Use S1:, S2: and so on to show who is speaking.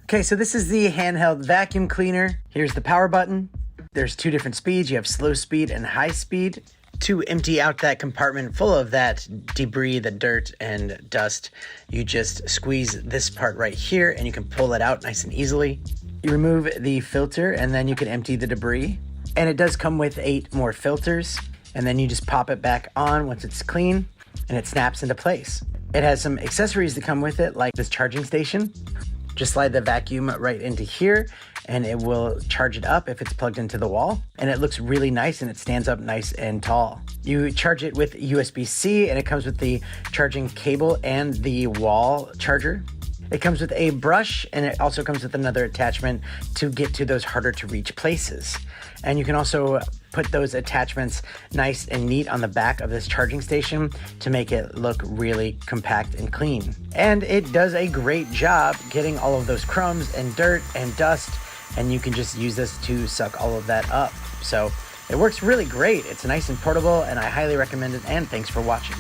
S1: Okay, so this is the handheld vacuum cleaner. Here's the power button. There's two different speeds. You have slow speed and high speed. To empty out that compartment full of that debris, the dirt and dust, you just squeeze this part right here and you can pull it out nice and easily. You remove the filter and then you can empty the debris. And it does come with 8 more filters. And then you just pop it back on once it's clean and it snaps into place. It has some accessories that come with it, like this charging station. Just slide the vacuum right into here and it will charge it up if it's plugged into the wall. And it looks really nice and it stands up nice and tall. You charge it with USB-C and it comes with the charging cable and the wall charger. It comes with a brush and it also comes with another attachment to get to those harder to reach places. And you can also put those attachments nice and neat on the back of this charging station to make it look really compact and clean. And it does a great job getting all of those crumbs and dirt and dust, and you can just use this to suck all of that up. So it works really great. It's nice and portable and I highly recommend it, and thanks for watching.